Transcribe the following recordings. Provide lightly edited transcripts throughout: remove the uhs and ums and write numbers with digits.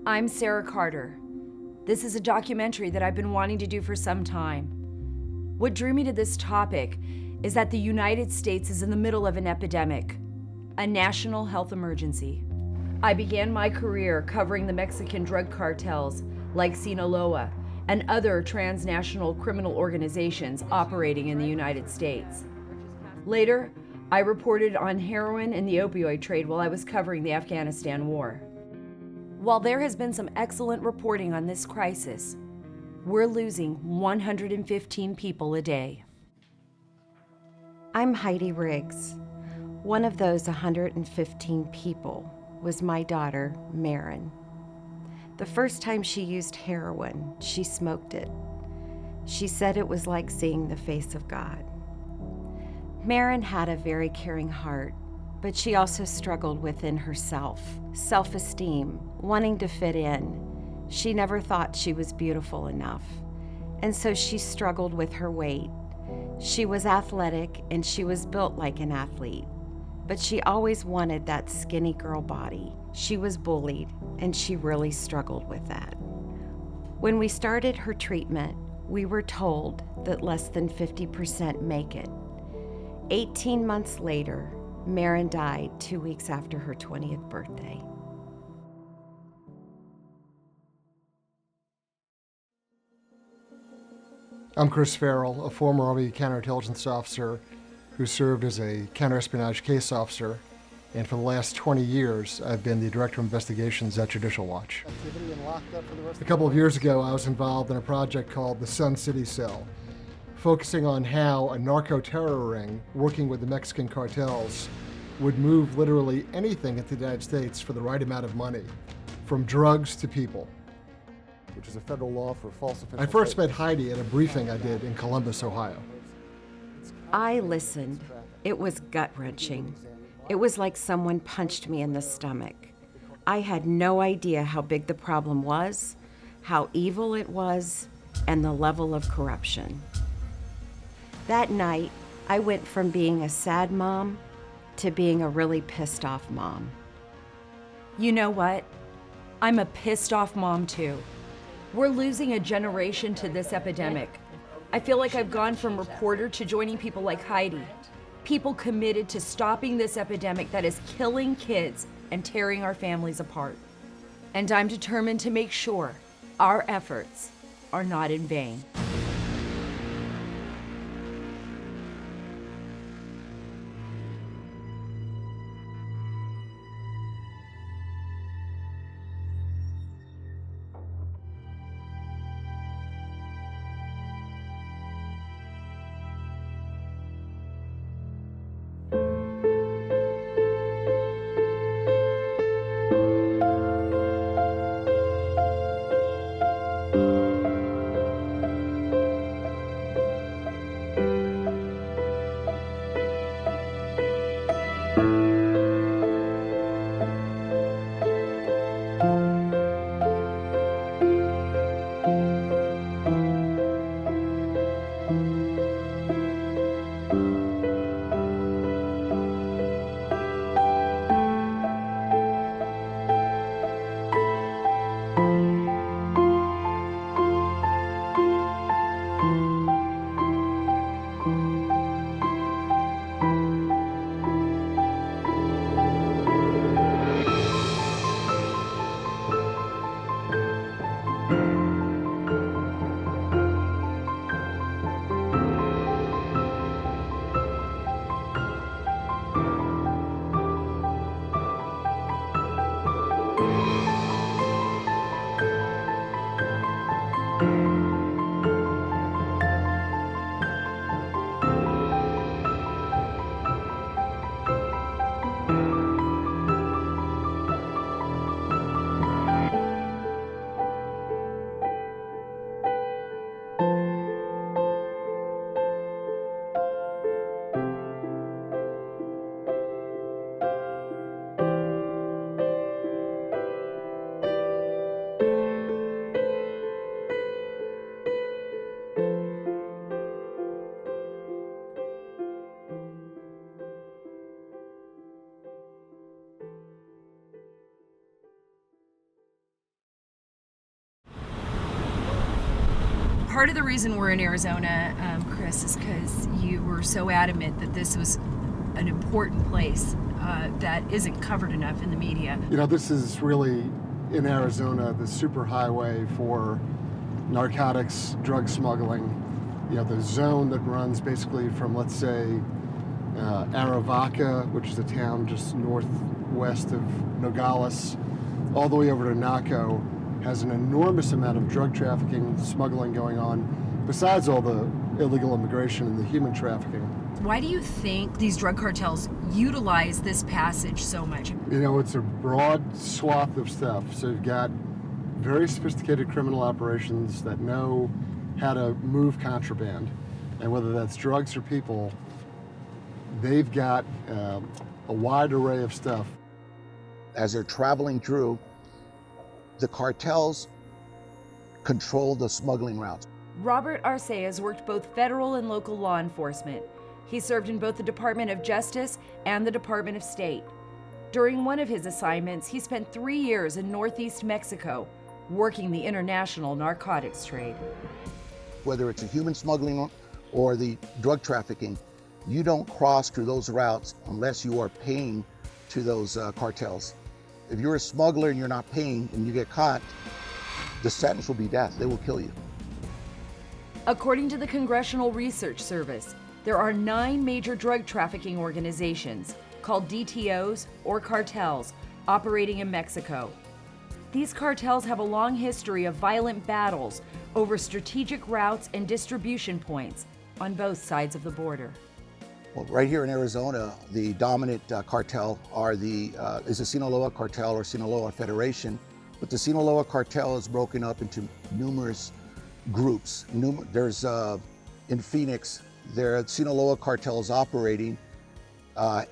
I'm Sarah Carter. This is a documentary that I've been wanting to do for some time. What drew me to this topic is that the United States is in the middle of an epidemic, a national health emergency. I began my career covering the Mexican drug cartels like Sinaloa and other transnational criminal organizations operating in the United States. Later, I reported on heroin and the opioid trade while I was covering the Afghanistan war. While there has been some excellent reporting on this crisis, we're losing 115 people a day. I'm Heidi Riggs. One of those 115 people was my daughter, Marin. The first time she used heroin, she smoked it. She said it was like seeing the face of God. Marin had a very caring heart, but she also struggled within herself, self-esteem, wanting to fit in. She never thought she was beautiful enough, and so she struggled with her weight. She was athletic and she was built like an athlete, but she always wanted that skinny girl body. She was bullied and she really struggled with that. When we started her treatment, we were told that less than 50% make it. 18 months later, Marin died 2 weeks after her 20th birthday. I'm Chris Farrell, a former Army counterintelligence officer who served as a counterespionage case officer, and for the last 20 years, I've been the Director of Investigations at Judicial Watch. A couple of years ago, I was involved in a project called the Sun City Cell, focusing on how a narco-terror ring working with the Mexican cartels would move literally anything into the United States for the right amount of money, from drugs to people. Which is a federal law for false official I first met statements. Heidi at a briefing I did in Columbus, Ohio. I listened. It was gut-wrenching. It was like someone punched me in the stomach. I had no idea how big the problem was, how evil it was, and the level of corruption. That night, I went from being a sad mom to being a really pissed off mom. You know what? I'm a pissed off mom too. We're losing a generation to this epidemic. I feel like I've gone from reporter to joining people like Heidi, people committed to stopping this epidemic that is killing kids and tearing our families apart. And I'm determined to make sure our efforts are not in vain. Part of the reason we're in Arizona, Chris, is because you were so adamant that this was an important place that isn't covered enough in the media. You know, this is really, in Arizona, the super highway for narcotics, drug smuggling. You know, the zone that runs basically from, let's say, Aravaca, which is a town just northwest of Nogales, all the way over to Naco, has an enormous amount of drug trafficking, smuggling going on, besides all the illegal immigration and the human trafficking. Why do you think these drug cartels utilize this passage so much? You know, it's a broad swath of stuff. So you've got very sophisticated criminal operations that know how to move contraband, and whether that's drugs or people, they've got a wide array of stuff. As they're traveling through, the cartels control the smuggling routes. Robert Arce has worked both federal and local law enforcement. He served in both the Department of Justice and the Department of State. During one of his assignments, he spent 3 years in northeast Mexico, working the international narcotics trade. Whether it's a human smuggling or the drug trafficking, you don't cross through those routes unless you are paying to those cartels. If you're a smuggler and you're not paying and you get caught, the sentence will be death. They will kill you. According to the Congressional Research Service, there are 9 major drug trafficking organizations called DTOs or cartels operating in Mexico. These cartels have a long history of violent battles over strategic routes and distribution points on both sides of the border. Well, right here in Arizona, the dominant cartel is the Sinaloa Cartel or Sinaloa Federation, but the Sinaloa Cartel is broken up into numerous groups. There's in Phoenix, there are Sinaloa cartels operating.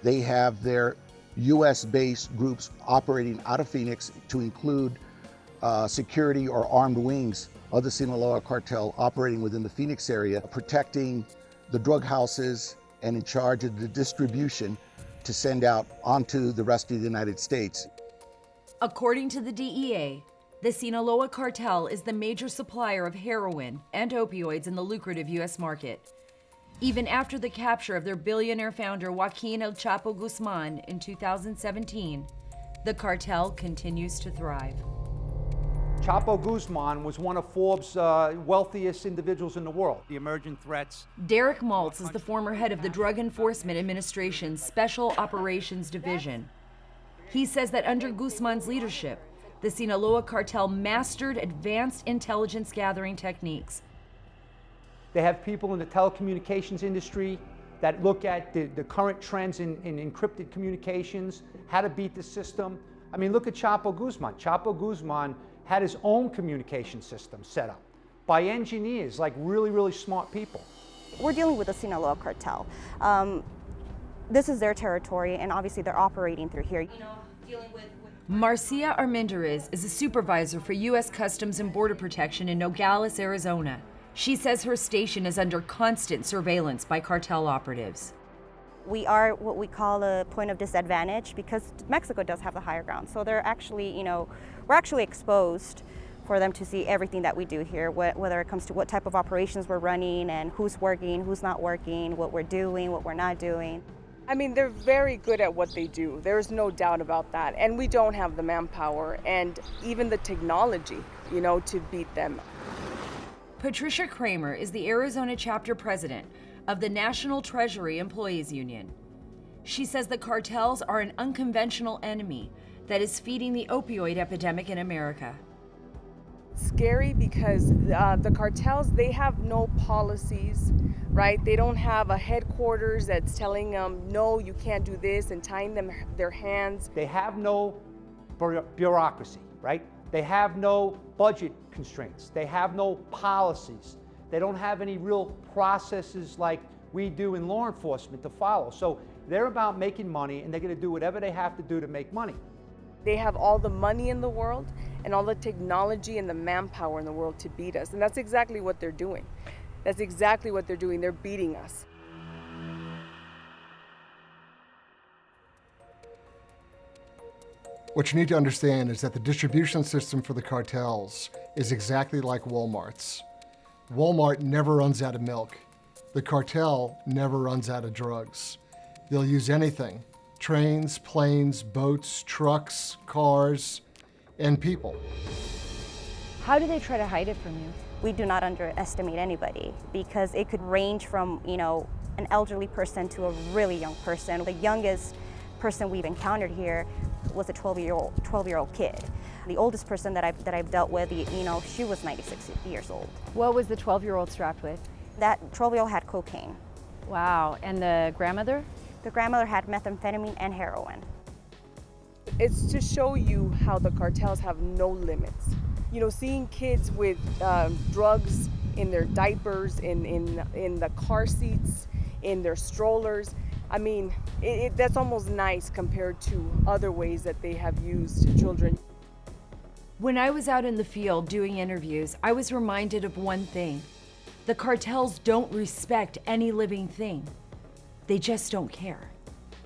They have their U.S.-based groups operating out of Phoenix to include security or armed wings of the Sinaloa Cartel operating within the Phoenix area, protecting the drug houses and in charge of the distribution to send out onto the rest of the United States. According to the DEA, the Sinaloa Cartel is the major supplier of heroin and opioids in the lucrative U.S. market. Even after the capture of their billionaire founder Joaquin El Chapo Guzman in 2017, the cartel continues to thrive. Chapo Guzman was one of Forbes' wealthiest individuals in the world. The emerging threats. Derek Maltz is the former head of the Drug Enforcement Administration's Special Operations Division. He says that under Guzman's leadership, the Sinaloa cartel mastered advanced intelligence gathering techniques. They have people in the telecommunications industry that look at the current trends in encrypted communications, how to beat the system. I mean, look at Chapo Guzman. Chapo Guzman had his own communication system set up by engineers, like really, really smart people. We're dealing with the Sinaloa cartel. This is their territory, and obviously they're operating through here. Marcia Armendariz is a supervisor for U.S. Customs and Border Protection in Nogales, Arizona. She says her station is under constant surveillance by cartel operatives. We are what we call a point of disadvantage because Mexico does have the higher ground. So they're actually, we're actually exposed for them to see everything that we do here, whether it comes to what type of operations we're running and who's working, who's not working, what we're doing, what we're not doing. I mean, they're very good at what they do. There's no doubt about that. And we don't have the manpower and even the technology, to beat them. Patricia Kramer is the Arizona chapter president of the National Treasury Employees Union. She says the cartels are an unconventional enemy that is feeding the opioid epidemic in America. Scary because the cartels, they have no policies, right? They don't have a headquarters that's telling them, no, you can't do this, and tying their hands. They have no bureaucracy, right? They have no budget constraints. They have no policies. They don't have any real processes like we do in law enforcement to follow. So they're about making money, and they're going to do whatever they have to do to make money. They have all the money in the world and all the technology and the manpower in the world to beat us. And that's exactly what they're doing. That's exactly what they're doing. They're beating us. What you need to understand is that the distribution system for the cartels is exactly like Walmart's. Walmart never runs out of milk. The cartel never runs out of drugs. They'll use anything: trains, planes, boats, trucks, cars, and people. How do they try to hide it from you? We do not underestimate anybody because it could range from, an elderly person to a really young person. The youngest person we've encountered here was a 12-year-old kid. The oldest person that I've dealt with, she was 96 years old. What was the 12-year-old strapped with? That 12-year-old had cocaine. Wow, and the grandmother? The grandmother had methamphetamine and heroin. It's to show you how the cartels have no limits. Seeing kids with drugs in their diapers, in the car seats, in their strollers. I mean, that's almost nice compared to other ways that they have used children. When I was out in the field doing interviews, I was reminded of one thing. The cartels don't respect any living thing. They just don't care.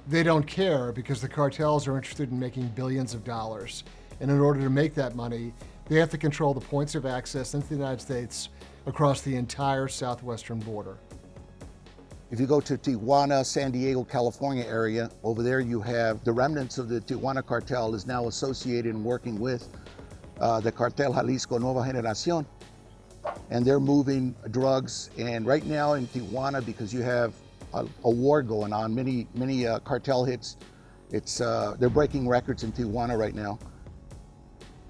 They don't care because the cartels are interested in making billions of dollars. And in order to make that money, they have to control the points of access into the United States across the entire southwestern border. If you go to Tijuana, San Diego, California area, over there you have the remnants of the Tijuana cartel is now associated and working with the Cartel Jalisco Nueva Generación. And they're moving drugs. And right now in Tijuana, because you have a war going on, many cartel hits, they're breaking records in Tijuana right now.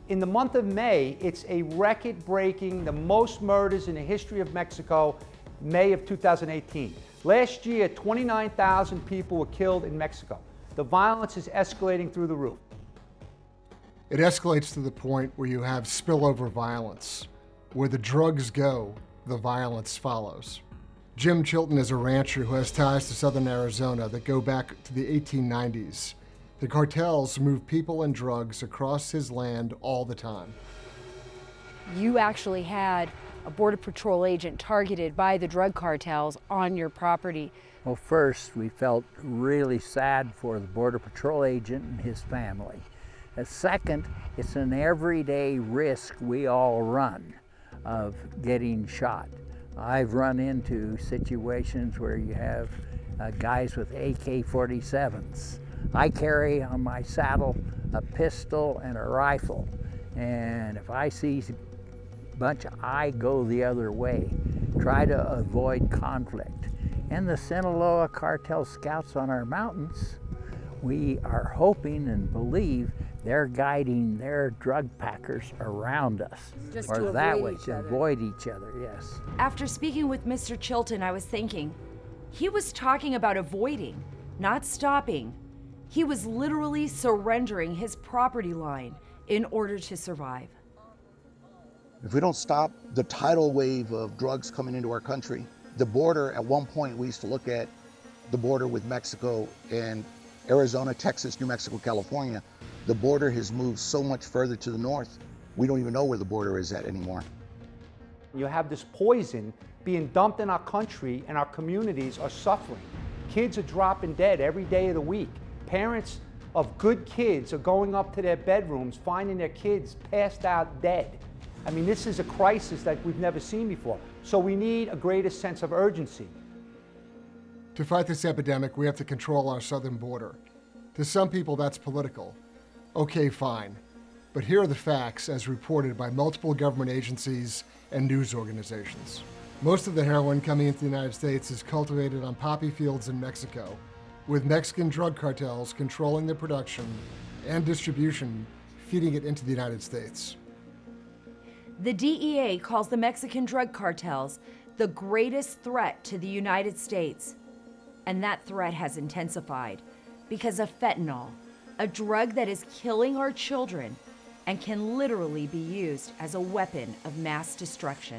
In the month of May, it's a record-breaking, the most murders in the history of Mexico, May of 2018. Last year, 29,000 people were killed in Mexico. The violence is escalating through the roof. It escalates to the point where you have spillover violence. Where the drugs go, the violence follows. Jim Chilton is a rancher who has ties to southern Arizona that go back to the 1890s. The cartels move people and drugs across his land all the time. You actually had a Border Patrol agent targeted by the drug cartels on your property. Well, first, we felt really sad for the Border Patrol agent and his family. Second, it's an everyday risk we all run of getting shot. I've run into situations where you have guys with AK-47s. I carry on my saddle a pistol and a rifle, and if I see a bunch, I go the other way, try to avoid conflict. And the Sinaloa cartel scouts on our mountains, we are hoping and believe they're guiding their drug packers around us. Just or to that avoid way, each to other. avoid each other, yes. After speaking with Mr. Chilton, I was thinking, he was talking about avoiding, not stopping. He was literally surrendering his property line in order to survive. If we don't stop the tidal wave of drugs coming into our country, the border, at one point we used to look at the border with Mexico and Arizona, Texas, New Mexico, California. The border has moved so much further to the north, we don't even know where the border is at anymore. You have this poison being dumped in our country, and our communities are suffering. Kids are dropping dead every day of the week. Parents of good kids are going up to their bedrooms, finding their kids passed out dead. I mean, this is a crisis that we've never seen before. So we need a greater sense of urgency. To fight this epidemic, we have to control our southern border. To some people, that's political. Okay, fine. But here are the facts as reported by multiple government agencies and news organizations. Most of the heroin coming into the United States is cultivated on poppy fields in Mexico, with Mexican drug cartels controlling the production and distribution, feeding it into the United States. The DEA calls the Mexican drug cartels the greatest threat to the United States. And that threat has intensified because of fentanyl, a drug that is killing our children and can literally be used as a weapon of mass destruction.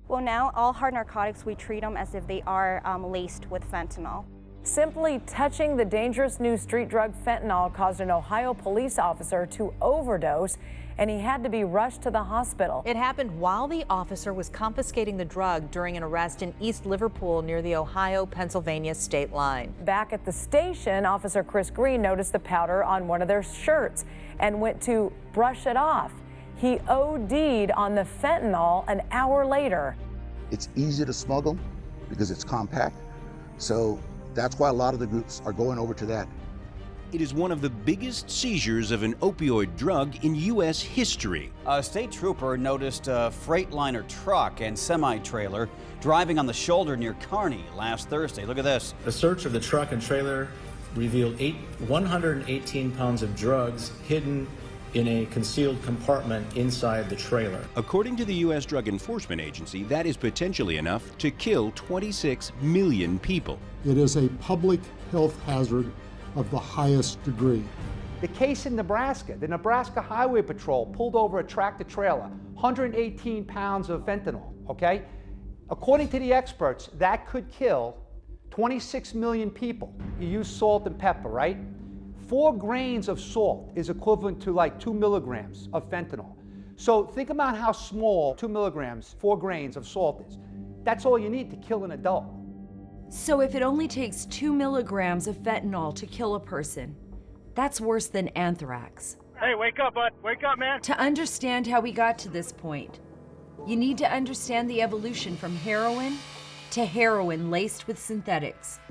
Well, now all hard narcotics, we treat them as if they are laced with fentanyl. Simply touching the dangerous new street drug fentanyl caused an Ohio police officer to overdose, and he had to be rushed to the hospital. It happened while the officer was confiscating the drug during an arrest in East Liverpool near the Ohio-Pennsylvania state line. Back at the station, Officer Chris Green noticed the powder on one of their shirts and went to brush it off. He OD'd on the fentanyl an hour later. It's easy to smuggle because it's compact. So that's why a lot of the groups are going over to that. It is one of the biggest seizures of an opioid drug in U.S. history. A state trooper noticed a Freightliner truck and semi-trailer driving on the shoulder near Kearney last Thursday. Look at this. A search of the truck and trailer revealed 118 pounds of drugs hidden in a concealed compartment inside the trailer. According to the U.S. Drug Enforcement Agency, that is potentially enough to kill 26 million people. It is a public health hazard of the highest degree. The case in Nebraska, the Nebraska Highway Patrol pulled over a tractor trailer, 118 pounds of fentanyl, okay? According to the experts, that could kill 26 million people. You use salt and pepper, right? 4 grains of salt is equivalent to like 2 milligrams of fentanyl. So think about how small 2 milligrams, 4 grains of salt is. That's all you need to kill an adult. So if it only takes 2 milligrams of fentanyl to kill a person, that's worse than anthrax. Hey, wake up, bud. Wake up, man. To understand how we got to this point, you need to understand the evolution from heroin to heroin laced with synthetics.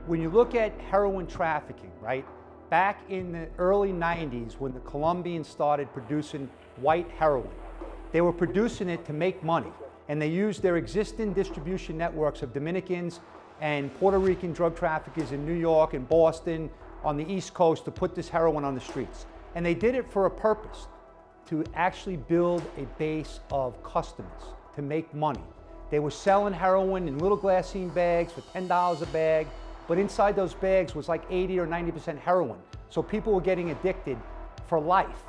When you look at heroin trafficking, right? Back in the early 90s, when the Colombians started producing white heroin, they were producing it to make money, and they used their existing distribution networks of Dominicans and Puerto Rican drug traffickers in New York and Boston on the East Coast to put this heroin on the streets. And they did it for a purpose, to actually build a base of customers, to make money. They were selling heroin in little glassine bags for $10 a bag, but inside those bags was like 80 or 90% heroin. So people were getting addicted for life.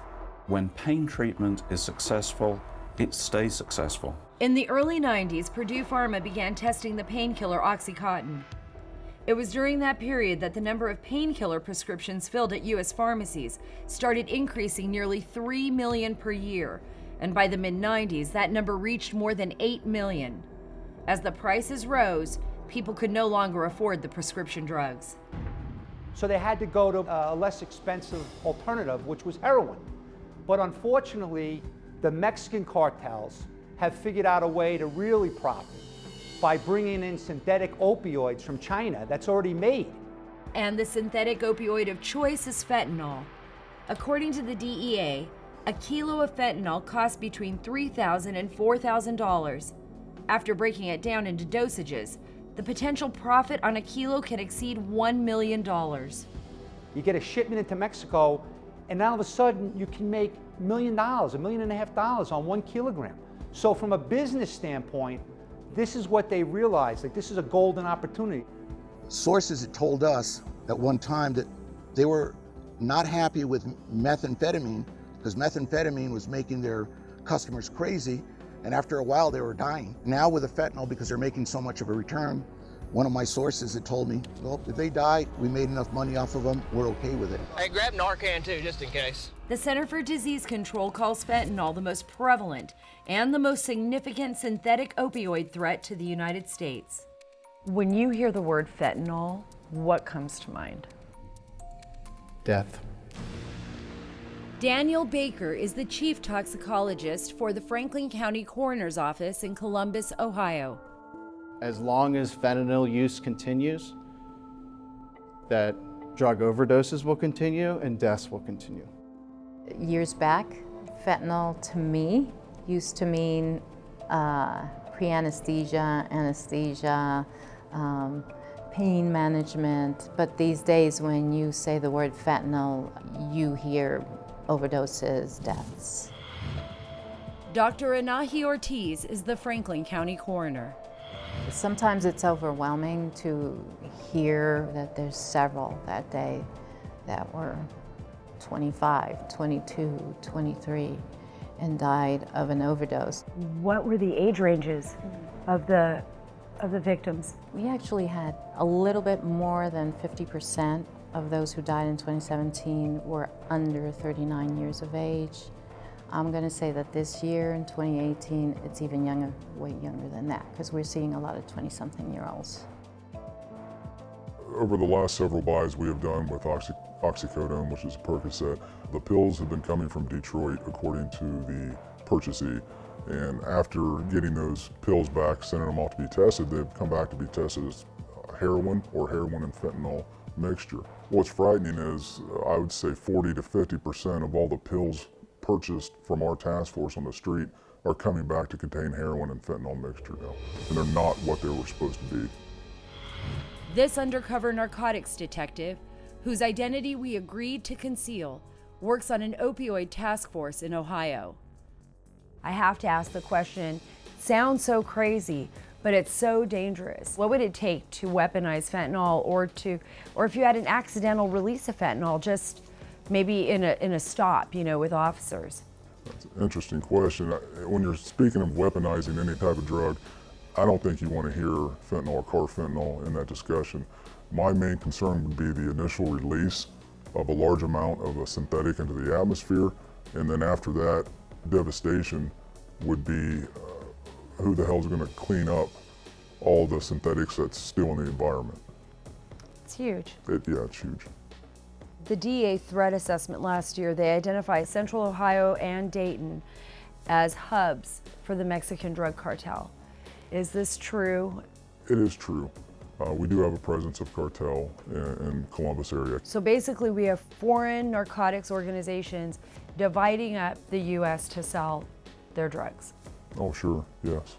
When pain treatment is successful, it stays successful. In the early 90s, Purdue Pharma began testing the painkiller OxyContin. It was during that period that the number of painkiller prescriptions filled at U.S. pharmacies started increasing nearly 3 million per year, and by the mid-90s, that number reached more than 8 million. As the prices rose, people could no longer afford the prescription drugs. So they had to go to a less expensive alternative, which was heroin. But unfortunately, the Mexican cartels have figured out a way to really profit by bringing in synthetic opioids from China that's already made. And the synthetic opioid of choice is fentanyl. According to the DEA, a kilo of fentanyl costs between $3,000 and $4,000. After breaking it down into dosages, the potential profit on a kilo can exceed $1 million. You get a shipment into Mexico, and all of a sudden you can make $1 million, $1.5 million on 1 kilogram. So from a business standpoint, this is what they realized, like this is a golden opportunity. Sources had told us at one time that they were not happy with methamphetamine because methamphetamine was making their customers crazy, and after a while they were dying. Now with the fentanyl, because they're making so much of a return, one of my sources had told me, well, if they die, we made enough money off of them, we're okay with it. Hey, grab Narcan too, just in case. The Center for Disease Control calls fentanyl the most prevalent and the most significant synthetic opioid threat to the United States. When you hear the word fentanyl, what comes to mind? Death. Daniel Baker is the chief toxicologist for the Franklin County Coroner's Office in Columbus, Ohio. As long as fentanyl use continues, that drug overdoses will continue and deaths will continue. Years back, fentanyl to me used to mean pre-anesthesia, anesthesia, pain management, but these days when you say the word fentanyl, you hear overdoses, deaths. Dr. Anahi Ortiz is the Franklin County coroner. Sometimes it's overwhelming to hear that there's several that day that were 25, 22, 23 and died of an overdose. What were the age ranges? of the victims? We actually had a little bit more than 50% of those who died in 2017 were under 39 years of age. I'm going to say that this year, in 2018, it's even younger, way younger than that, because we're seeing a lot of 20-something-year-olds. Over the last several buys we have done with oxycodone, which is Percocet, the pills have been coming from Detroit, according to the purchasee. And after getting those pills back, sending them off to be tested, they've come back to be tested as heroin or heroin and fentanyl mixture. What's frightening is, I would say 40 to 50% of all the pills purchased from our task force on the street are coming back to contain heroin and fentanyl mixture now. And they're not what they were supposed to be. This undercover narcotics detective, whose identity we agreed to conceal, works on an opioid task force in Ohio. I have to ask the question, sounds so crazy, but it's so dangerous. What would it take to weaponize fentanyl, or if you had an accidental release of fentanyl, just maybe in a stop, with officers? That's an interesting question. When you're speaking of weaponizing any type of drug, I don't think you want to hear fentanyl or carfentanil in that discussion. My main concern would be the initial release of a large amount of a synthetic into the atmosphere, and then after that, devastation would be who the hell's going to clean up all the synthetics that's still in the environment. It's huge. Yeah, it's huge. The DEA threat assessment last year, they identified Central Ohio and Dayton as hubs for the Mexican drug cartel. Is this true? It is true. We do have a presence of cartel in Columbus area. So basically we have foreign narcotics organizations dividing up the U.S. to sell their drugs. Oh, sure, yes.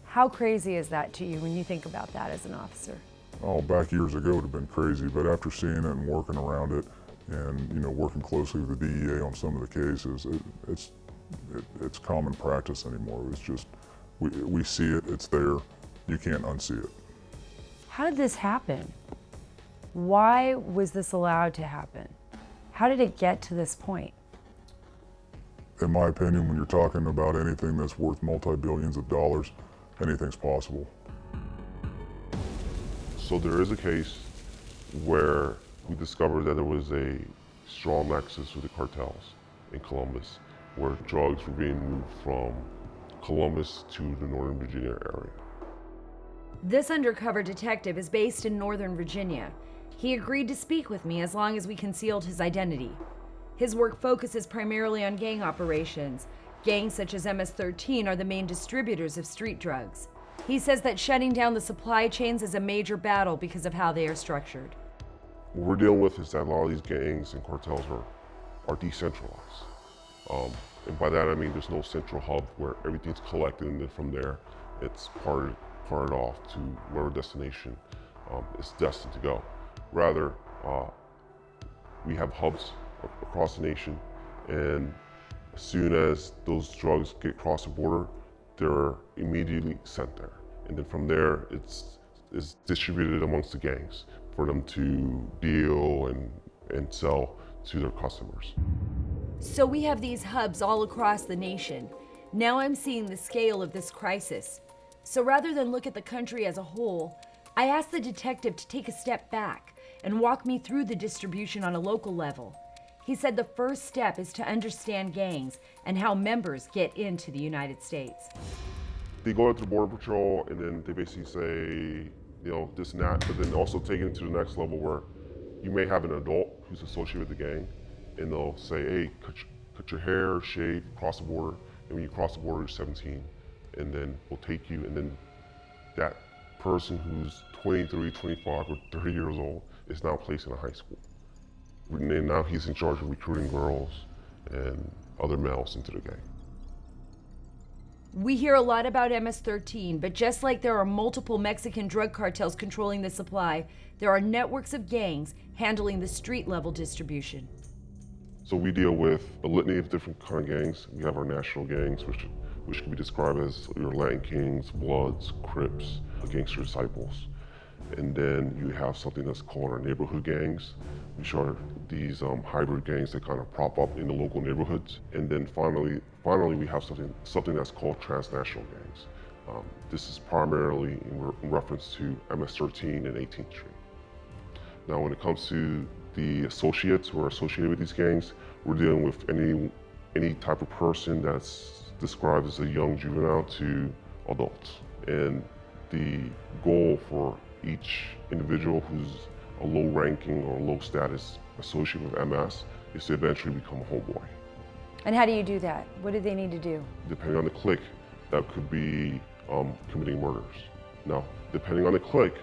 How crazy is that to you when you think about that as an officer? Oh, back years ago it would have been crazy, but after seeing it and working around it and working closely with the DEA on some of the cases, it's common practice anymore. It's just, we see it, it's there, you can't unsee it. How did this happen? Why was this allowed to happen? How did it get to this point? In my opinion, when you're talking about anything that's worth multi-billions of dollars, anything's possible. So there is a case where we discovered that there was a strong nexus with the cartels in Columbus, where drugs were being moved from Columbus to the Northern Virginia area. This undercover detective is based in Northern Virginia. He agreed to speak with me as long as we concealed his identity. His work focuses primarily on gang operations. Gangs such as MS-13 are the main distributors of street drugs. He says that shutting down the supply chains is a major battle because of how they are structured. What we're dealing with is that a lot of these gangs and cartels are decentralized. And by that I mean there's no central hub where everything's collected, and then from there it's parted off to whatever destination it's destined to go. Rather, we have hubs across the nation, and as soon as those drugs get across the border, they're immediately sent there. And then from there, it's distributed amongst the gangs for them to deal and sell to their customers. So we have these hubs all across the nation. Now I'm seeing the scale of this crisis. So rather than look at the country as a whole, I asked the detective to take a step back and walk me through the distribution on a local level. He said the first step is to understand gangs and how members get into the United States. They go out to Border Patrol and then they basically say, this and that, but then also take it to the next level where you may have an adult who's associated with the gang, and they'll say, hey, cut your hair, shave, cross the border, and when you cross the border, you're 17, and then we'll take you, and then that person who's 23, 25, or 30 years old is now placed in a high school. And now he's in charge of recruiting girls and other males into the gang. We hear a lot about MS-13, but just like there are multiple Mexican drug cartels controlling the supply, there are networks of gangs handling the street-level distribution. So we deal with a litany of different kind of gangs. We have our national gangs, which can be described as your Latin Kings, Bloods, Crips, Gangster Disciples. And then you have something that's called our neighborhood gangs, which are these hybrid gangs that kind of prop up in the local neighborhoods. And then finally we have something that's called transnational gangs, This is primarily in reference to MS-13 and 18th Street. Now, when it comes to the associates who are associated with these gangs, we're dealing with any type of person that's described as a young juvenile to adults. And the goal for each individual who's a low ranking or low status associate with MS is to eventually become a homeboy. And how do you do that? What do they need to do? Depending on the clique, that could be committing murders. Now, depending on the clique,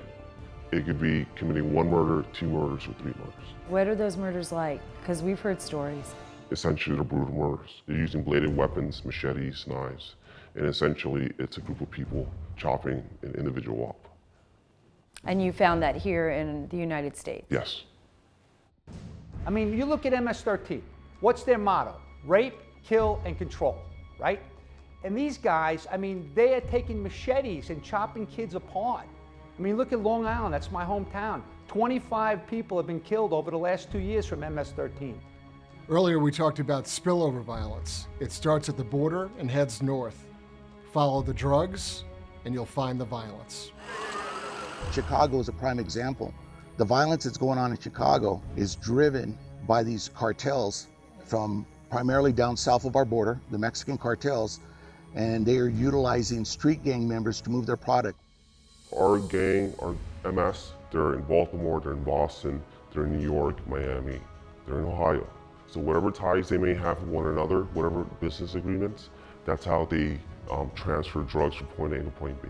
it could be committing 1 murder, 2 murders, or 3 murders. What are those murders like? Because we've heard stories. Essentially, they're brutal murders. They're using bladed weapons, machetes, knives, and essentially it's a group of people chopping an individual up. And you found that here in the United States? Yes. I mean, you look at MS-13. What's their motto? Rape, kill, and control, right? And these guys, I mean, they are taking machetes and chopping kids apart. I mean, look at Long Island, that's my hometown. 25 people have been killed over the last 2 years from MS-13. Earlier we talked about spillover violence. It starts at the border and heads north. Follow the drugs and you'll find the violence. Chicago is a prime example. The violence that's going on in Chicago is driven by these cartels from primarily down south of our border, the Mexican cartels, and they are utilizing street gang members to move their product. Our gang, our MS, they're in Baltimore, they're in Boston, they're in New York, Miami, they're in Ohio. So whatever ties they may have with one another, whatever business agreements, that's how they transfer drugs from point A to point B.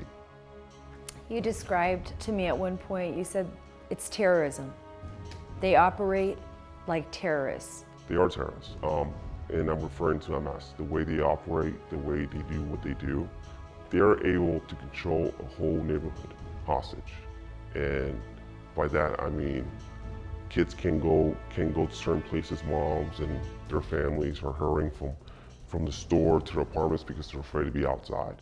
You described to me at one point, you said it's terrorism. They operate like terrorists. They are terrorists, and I'm referring to MS. The way they operate, the way they do what they do, they're able to control a whole neighborhood hostage. And by that, I mean, kids can go to certain places, moms and their families are hurrying from the store to their apartments because they're afraid to be outside.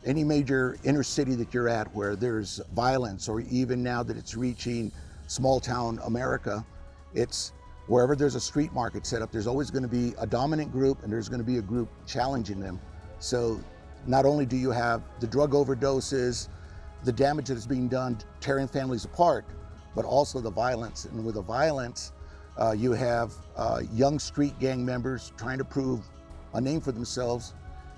Any major inner city that you're at where there's violence, or even now that it's reaching small town America, it's wherever there's a street market set up, there's always going to be a dominant group and there's going to be a group challenging them. So not only do you have the drug overdoses, the damage that is being done, tearing families apart, but also the violence. And with the violence, you have young street gang members trying to prove a name for themselves,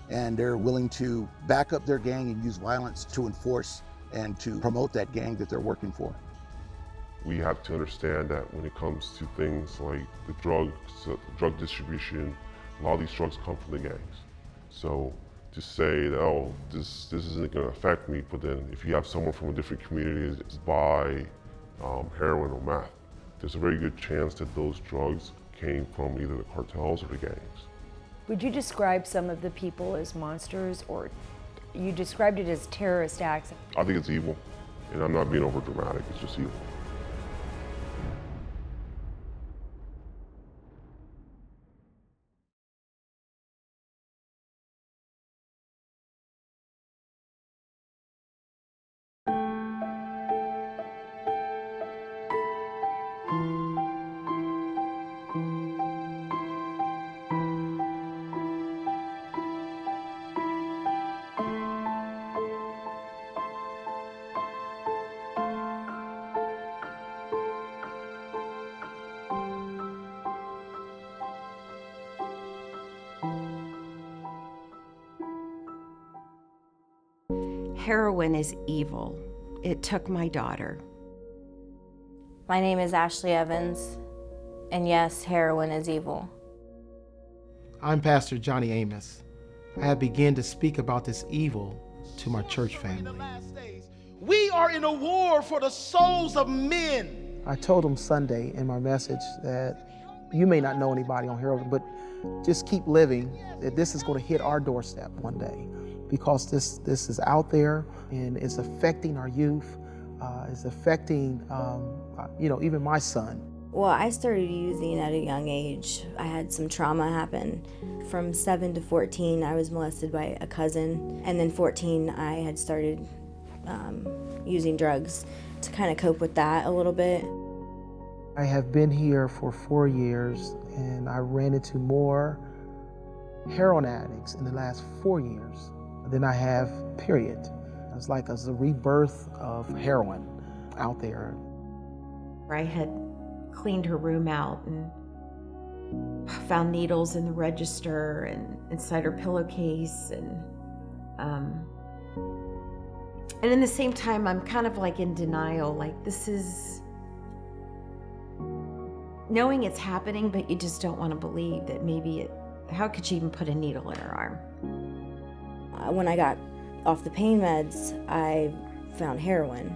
and they're willing to back up their gang and use violence to enforce and to promote that gang that they're working for. We have to understand that when it comes to things like the drug distribution, a lot of these drugs come from the gangs. So to say that, oh, this isn't going to affect me, but then if you have someone from a different community that's buy heroin or meth, there's a very good chance that those drugs came from either the cartels or the gangs. Would you describe some of the people as monsters, or you described it as terrorist acts? I think it's evil, and I'm not being over dramatic, it's just evil. Heroin is evil. It took my daughter. My name is Ashley Evans, and yes, heroin is evil. I'm Pastor Johnny Amos. I have begun to speak about this evil to my church family. We are in a war for the souls of men. I told them Sunday in my message that you may not know anybody on heroin, but just keep living, that this is going to hit our doorstep one day, because this is out there and it's affecting our youth, it's affecting, even my son. Well, I started using at a young age. I had some trauma happen. From 7 to 14, I was molested by a cousin, and then 14, I had started using drugs to kind of cope with that a little bit. I have been here for 4 years, and I ran into more heroin addicts in the last 4 years Then I have period. It's like a rebirth of heroin out there. I had cleaned her room out and found needles in the register and inside her pillowcase, and in the same time, I'm kind of like in denial, like this is knowing it's happening, but you just don't want to believe that maybe how could she even put a needle in her arm? When I got off the pain meds, I found heroin.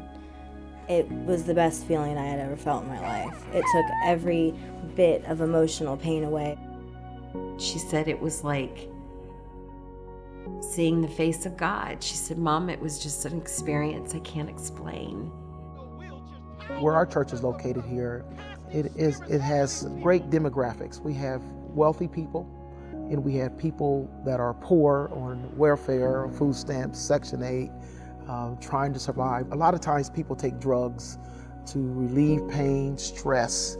It was the best feeling I had ever felt in my life. It took every bit of emotional pain away. She said it was like seeing the face of God. She said, Mom, it was just an experience I can't explain. Where our church is located here, it has great demographics. We have wealthy people, and we have people that are poor on welfare, food stamps, Section 8, trying to survive. A lot of times people take drugs to relieve pain, stress,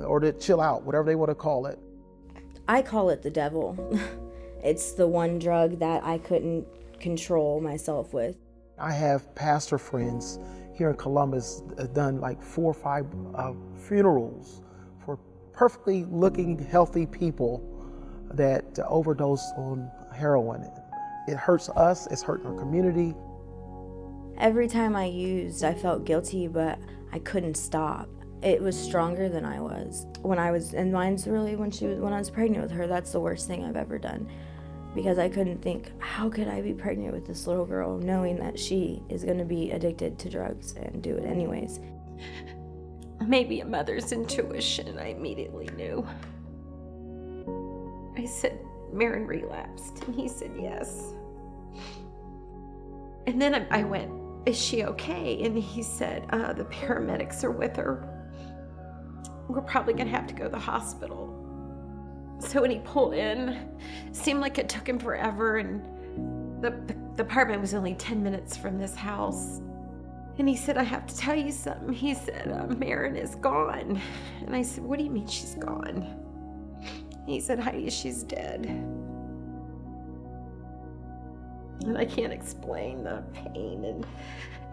or to chill out, whatever they want to call it. I call it the devil. It's the one drug that I couldn't control myself with. I have pastor friends here in Columbus done like 4 or 5 funerals for perfectly looking, healthy people that overdose on heroin. It hurts us, it's hurting our community. Every time I used, I felt guilty, but I couldn't stop. It was stronger than I was. And mine's really when I was pregnant with her, that's the worst thing I've ever done. Because I couldn't think, how could I be pregnant with this little girl knowing that she is gonna be addicted to drugs and do it anyways? Maybe a mother's intuition, I immediately knew. I said, Marin relapsed, and he said yes. And then I went, is she okay? And he said, the paramedics are with her. We're probably gonna have to go to the hospital. So when he pulled in, it seemed like it took him forever, and the apartment was only 10 minutes from this house. And he said, I have to tell you something. He said, Marin is gone. And I said, what do you mean she's gone? He said, Heidi, she's dead. And I can't explain the pain, and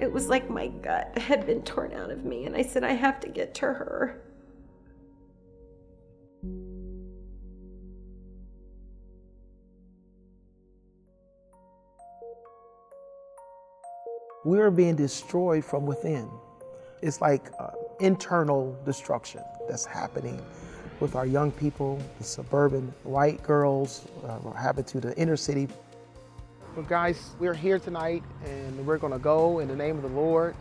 it was like my gut had been torn out of me, and I said, I have to get to her. We're being destroyed from within. It's like internal destruction that's happening with our young people, the suburban white girls, what happened to the inner city. Well, guys, we're here tonight, and we're going to go in the name of the Lord,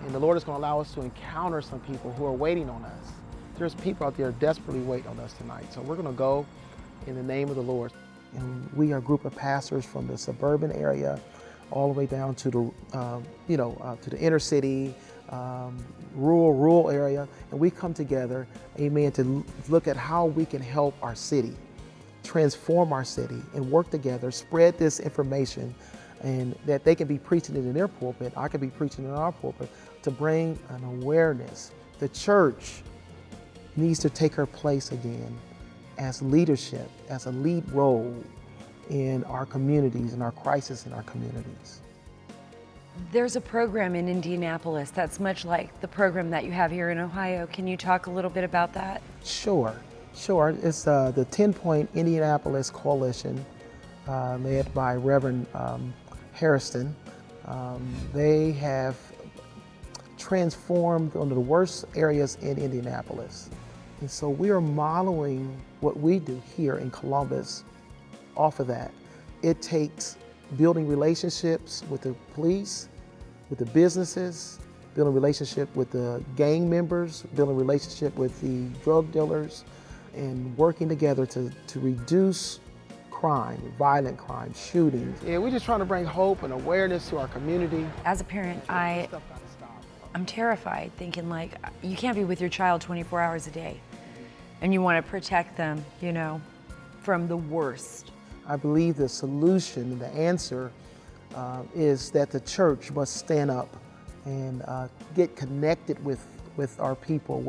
and the Lord is going to allow us to encounter some people who are waiting on us. There's people out there desperately waiting on us tonight, so we're going to go in the name of the Lord. And we are a group of pastors from the suburban area all the way down to the, to the inner city, rural area, and we come together, amen, to look at how we can help our city, transform our city, and work together, spread this information, and that they can be preaching it in their pulpit, I can be preaching in our pulpit, to bring an awareness. The church needs to take her place again as leadership, as a lead role in our communities and our crisis in our communities. There's a program in Indianapolis that's much like the program that you have here in Ohio. Can you talk a little bit about that? Sure. It's the 10-Point Indianapolis Coalition, led by Reverend Harrison. They have transformed one of the worst areas in Indianapolis. And so we are modeling what we do here in Columbus off of that. It takes building relationships with the police, with the businesses, building relationship with the gang members, building relationship with the drug dealers, and working together to reduce crime, violent crime, shootings. Yeah, we're just trying to bring hope and awareness to our community. As a parent, I'm terrified, thinking like, you can't be with your child 24 hours a day, and you want to protect them, from the worst. I believe the solution, the answer, is that the church must stand up and get connected with our people,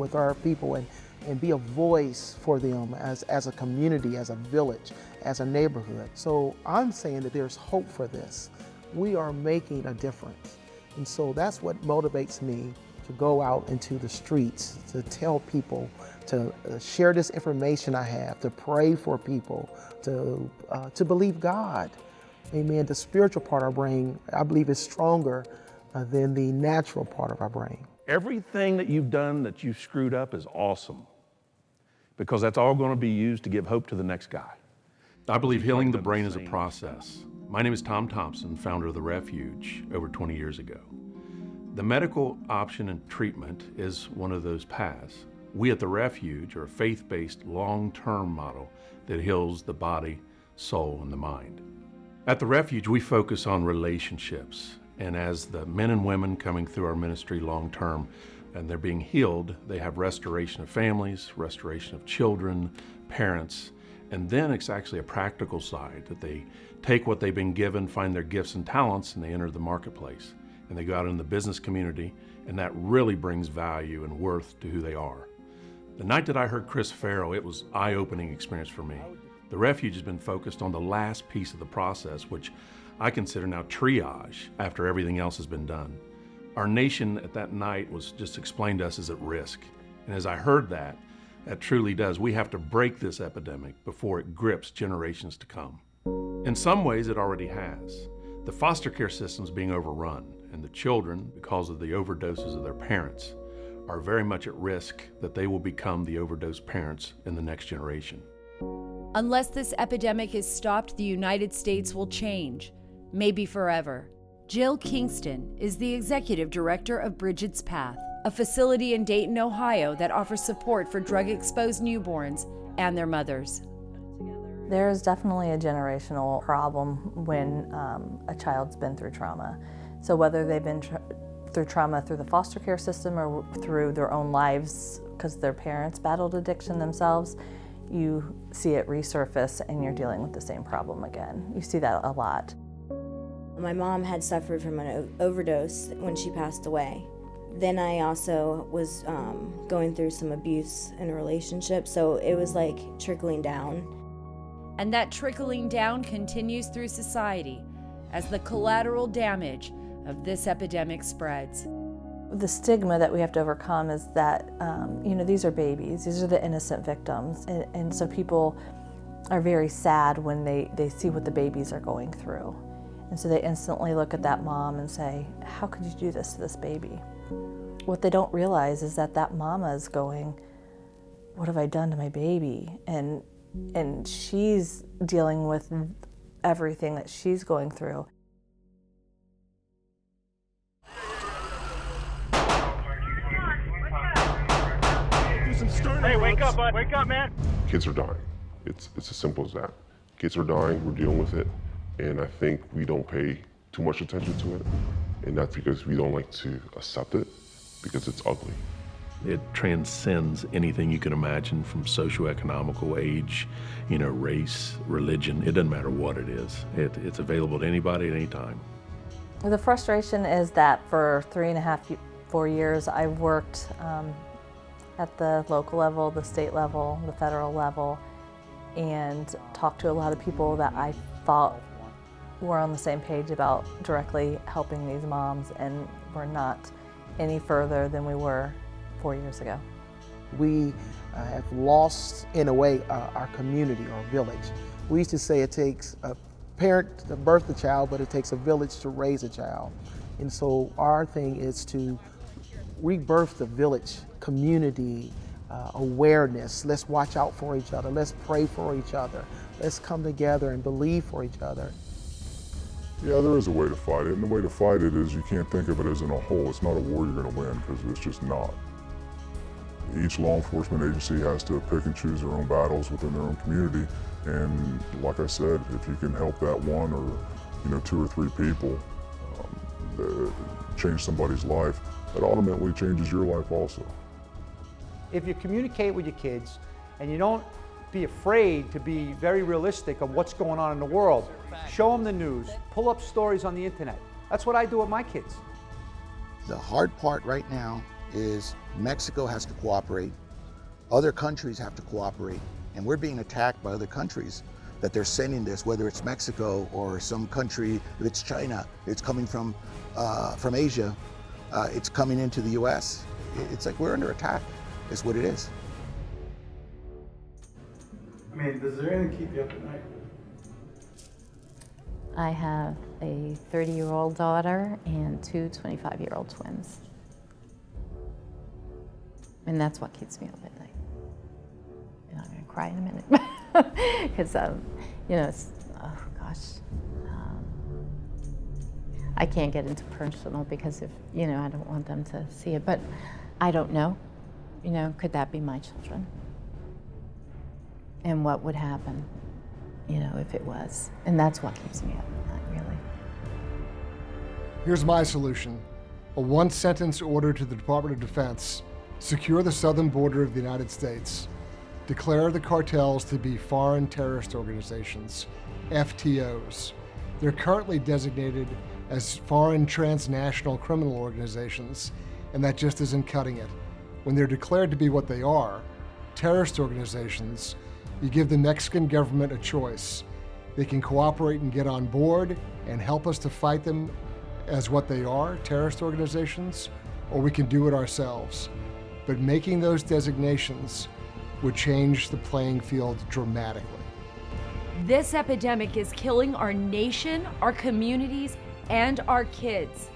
and be a voice for them as a community, as a village, as a neighborhood. So I'm saying that there's hope for this. We are making a difference. And so that's what motivates me to go out into the streets, to tell people, to share this information I have, to pray for people, to believe God. Amen. The spiritual part of our brain, I believe, is stronger than the natural part of our brain. Everything that you've done that you've screwed up is awesome, because that's all going to be used to give hope to the next guy. I believe healing the brain is a process. My name is Tom Thompson, founder of The Refuge over 20 years ago. The medical option and treatment is one of those paths. We at The Refuge are a faith-based, long-term model that heals the body, soul, and the mind. At The Refuge, we focus on relationships, and as the men and women coming through our ministry long-term and they're being healed, they have restoration of families, restoration of children, parents, and then it's actually a practical side that they take what they've been given, find their gifts and talents, and they enter the marketplace. And they go out in the business community, and that really brings value and worth to who they are. The night that I heard Chris Farrell, it was an eye-opening experience for me. The Refuge has been focused on the last piece of the process, which I consider now triage after everything else has been done. Our nation at that night was just explained to us as at risk. And as I heard that, that truly does. We have to break this epidemic before it grips generations to come. In some ways, it already has. The foster care system's being overrun, and the children, because of the overdoses of their parents, are very much at risk that they will become the overdose parents in the next generation. Unless this epidemic is stopped, the United States will change, maybe forever. Jill Kingston is the executive director of Bridget's Path, a facility in Dayton, Ohio that offers support for drug-exposed newborns and their mothers. There is definitely a generational problem when a child's been through trauma. So whether they've been through trauma through the foster care system or through their own lives because their parents battled addiction themselves, you see it resurface and you're dealing with the same problem again. You see that a lot. My mom had suffered from an overdose when she passed away. Then I also was going through some abuse in a relationship, so it was like trickling down. And that trickling down continues through society as the collateral damage of this epidemic spreads. The stigma that we have to overcome is that, these are babies, these are the innocent victims, and so people are very sad when they see what the babies are going through. And so they instantly look at that mom and say, how could you do this to this baby? What they don't realize is that mama is going, what have I done to my baby? And she's dealing with everything that she's going through. Hey, wake up, bud. Wake up, man. Kids are dying. It's as simple as that. Kids are dying, we're dealing with it, and I think we don't pay too much attention to it, and that's because we don't like to accept it, because it's ugly. It transcends anything you can imagine, from socioeconomical age, race, religion. It doesn't matter what it is. It's available to anybody at any time. The frustration is that for 3.5, 4 years, I've worked at the local level, the state level, the federal level, and talked to a lot of people that I thought were on the same page about directly helping these moms, and we're not any further than we were 4 years ago. We have lost, in a way, our community, our village. We used to say it takes a parent to birth a child, but it takes a village to raise a child. And so our thing is to rebirth the village community awareness. Let's watch out for each other. Let's pray for each other. Let's come together and believe for each other. Yeah, there is a way to fight it, and the way to fight it is you can't think of it as in a whole. It's not a war you're going to win, because it's just not. Each law enforcement agency has to pick and choose their own battles within their own community, and like I said, if you can help that one or 2 or 3 people change somebody's life, that ultimately changes your life also. If you communicate with your kids and you don't be afraid to be very realistic of what's going on in the world, show them the news, pull up stories on the internet. That's what I do with my kids. The hard part right now is Mexico has to cooperate Other countries have to cooperate, and we're being attacked by other countries that they're sending this, whether it's Mexico or some country, if it's China, it's coming from Asia, it's coming into the US. It's like we're under attack, is what it is. I mean, does there anything keep you up at night? I have a 30-year-old daughter and two 25-year-old twins. And that's what keeps me up at night. And I'm gonna cry in a minute. Because, you know, it's, oh gosh. I can't get into personal because if, you know, I don't want them to see it, but I don't know. You know, could that be my children? And what would happen, you know, if it was? And that's what keeps me up at night, really. Here's my solution. A one-sentence order to the Department of Defense: secure the southern border of the United States. Declare the cartels to be foreign terrorist organizations, FTOs. They're currently designated as foreign transnational criminal organizations, and that just isn't cutting it. When they're declared to be what they are, terrorist organizations, you give the Mexican government a choice. They can cooperate and get on board and help us to fight them as what they are, terrorist organizations, or we can do it ourselves. But making those designations would change the playing field dramatically. This epidemic is killing our nation, our communities, and our kids.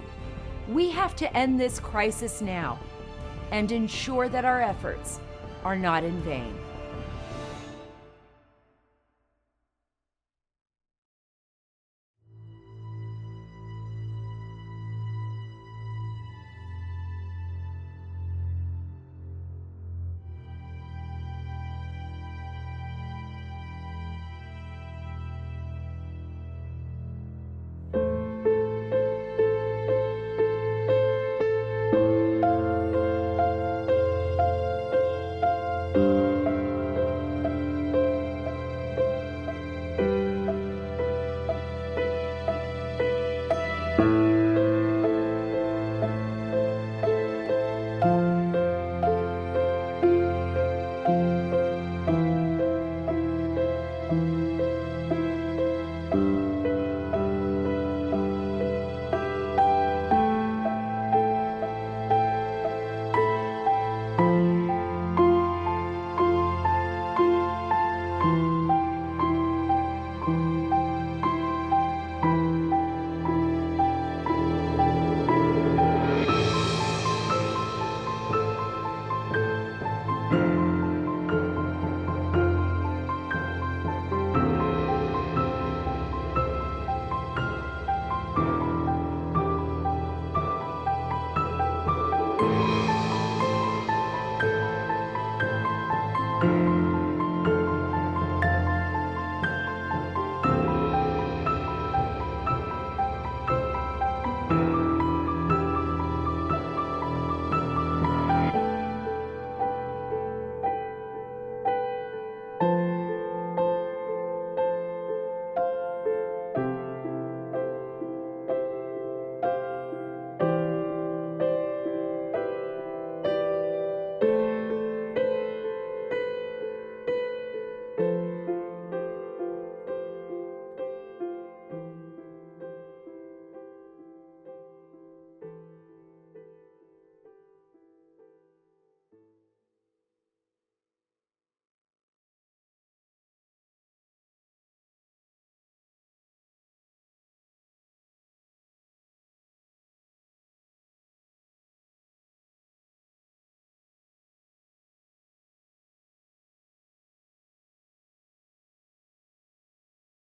We have to end this crisis now and ensure that our efforts are not in vain.